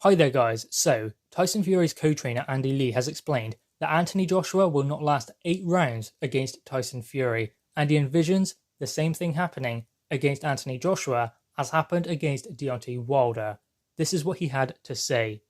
Hi there guys, so Tyson Fury's co-trainer Andy Lee has explained that Anthony Joshua will not last 8 rounds against Tyson Fury, and he envisions the same thing happening against Anthony Joshua as happened against Deontay Wilder. This is what he had to say.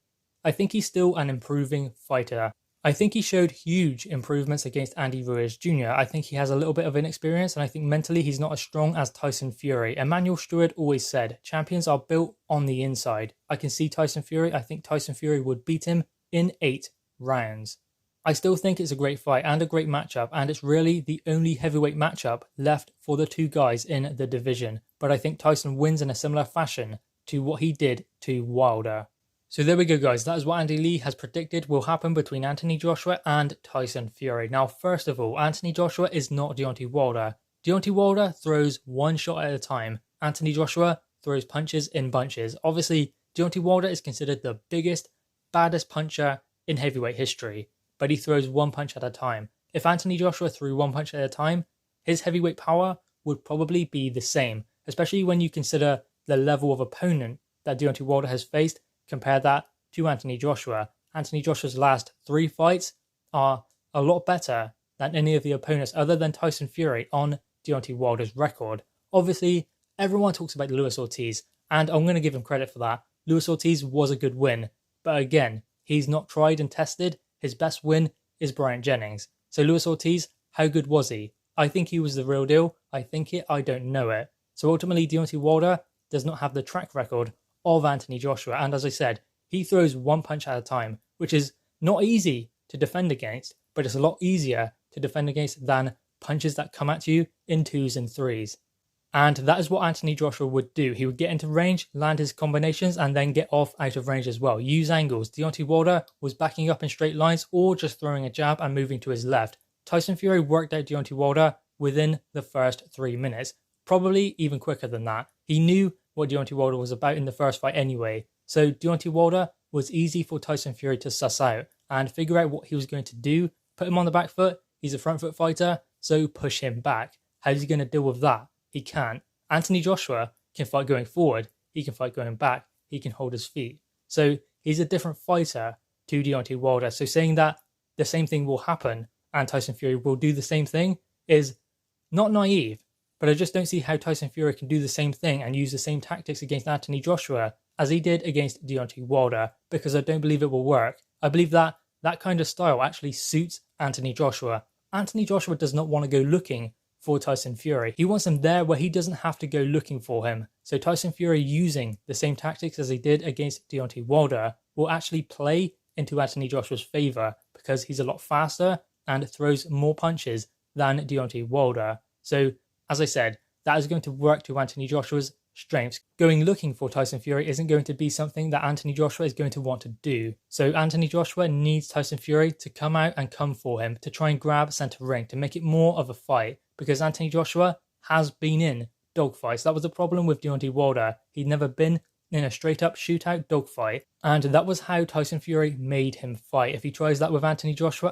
I think he's still an improving fighter. I think he showed huge improvements against Andy Ruiz Jr. I think he has a little bit of inexperience, and I think mentally he's not as strong as Tyson Fury. Emmanuel Stewart always said, champions are built on the inside. I can see Tyson Fury. I think Tyson Fury would beat him in 8 rounds. I still think it's a great fight and a great matchup, and it's really the only heavyweight matchup left for the two guys in the division. But I think Tyson wins in a similar fashion to what he did to Wilder. So there we go guys, that is what Andy Lee has predicted will happen between Anthony Joshua and Tyson Fury. Now first of all, Anthony Joshua is not Deontay Wilder. Deontay Wilder throws one shot at a time. Anthony Joshua throws punches in bunches. Obviously, Deontay Wilder is considered the biggest, baddest puncher in heavyweight history, but he throws one punch at a time. If Anthony Joshua threw one punch at a time, his heavyweight power would probably be the same, especially when you consider the level of opponent that Deontay Wilder has faced. Compare that to Anthony Joshua. Anthony Joshua's last 3 fights are a lot better than any of the opponents other than Tyson Fury on Deontay Wilder's record. Obviously, everyone talks about Luis Ortiz, and I'm going to give him credit for that. Luis Ortiz was a good win, but again, he's not tried and tested. His best win is Bryant Jennings. So Luis Ortiz, how good was he? I think he was the real deal. I think it, I don't know it. So ultimately, Deontay Wilder does not have the track record of Anthony Joshua, and as I said, he throws one punch at a time, which is not easy to defend against, but it's a lot easier to defend against than punches that come at you in 2s and 3s. And that is what Anthony Joshua would do. He would get into range, land his combinations, and then get off out of range as well. Use angles. Deontay Wilder was backing up in straight lines or just throwing a jab and moving to his left. Tyson Fury worked out Deontay Wilder within the first 3 minutes, probably even quicker than that. He knew what Deontay Wilder was about in the first fight anyway. So Deontay Wilder was easy for Tyson Fury to suss out and figure out what he was going to do. Put him on the back foot. He's a front foot fighter, so push him back. How's he going to deal with that? He can't. Anthony Joshua can fight going forward. He can fight going back. He can hold his feet. So he's a different fighter to Deontay Wilder. So saying that the same thing will happen and Tyson Fury will do the same thing is not naive. But I just don't see how Tyson Fury can do the same thing and use the same tactics against Anthony Joshua as he did against Deontay Wilder, because I don't believe it will work. I believe that that kind of style actually suits Anthony Joshua. Anthony Joshua does not want to go looking for Tyson Fury. He wants him there where he doesn't have to go looking for him. So Tyson Fury using the same tactics as he did against Deontay Wilder will actually play into Anthony Joshua's favour because he's a lot faster and throws more punches than Deontay Wilder. So as I said, that is going to work to Anthony Joshua's strengths. Going looking for Tyson Fury isn't going to be something that Anthony Joshua is going to want to do. So Anthony Joshua needs Tyson Fury to come out and come for him, to try and grab centre ring, to make it more of a fight, because Anthony Joshua has been in dogfights. That was the problem with Deontay Wilder. He'd never been in a straight up shootout dogfight, and that was how Tyson Fury made him fight. If he tries that with Anthony Joshua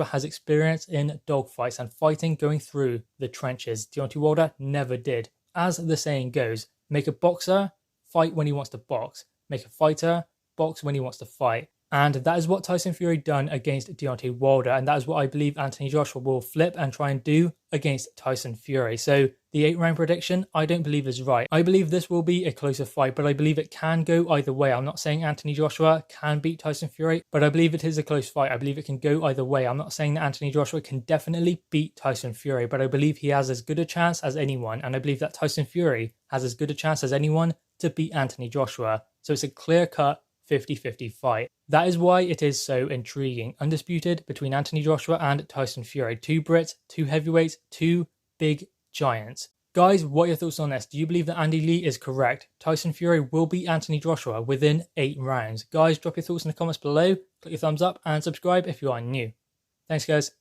has experience in dogfights and fighting going through the trenches. Deontay Wilder never did. As the saying goes, make a boxer fight when he wants to box, make a fighter box when he wants to fight. And that is what Tyson Fury done against Deontay Wilder, and that is what I believe Anthony Joshua will flip and try and do against Tyson Fury. So the 8-round prediction, I don't believe is right. I believe this will be a closer fight, but I believe it can go either way. I'm not saying Anthony Joshua can beat Tyson Fury, but I believe it is a close fight. I believe it can go either way. I'm not saying that Anthony Joshua can definitely beat Tyson Fury, but I believe he has as good a chance as anyone, and I believe that Tyson Fury has as good a chance as anyone to beat Anthony Joshua. So it's a clear-cut 50-50 fight. That is why it is so intriguing. Undisputed between Anthony Joshua and Tyson Fury. 2 Brits, 2 heavyweights, 2 big giants. Guys, what are your thoughts on this? Do you believe that Andy Lee is correct? Tyson Fury will beat Anthony Joshua within 8 rounds. Guys, drop your thoughts in the comments below. Click your thumbs up and subscribe if you are new. Thanks guys.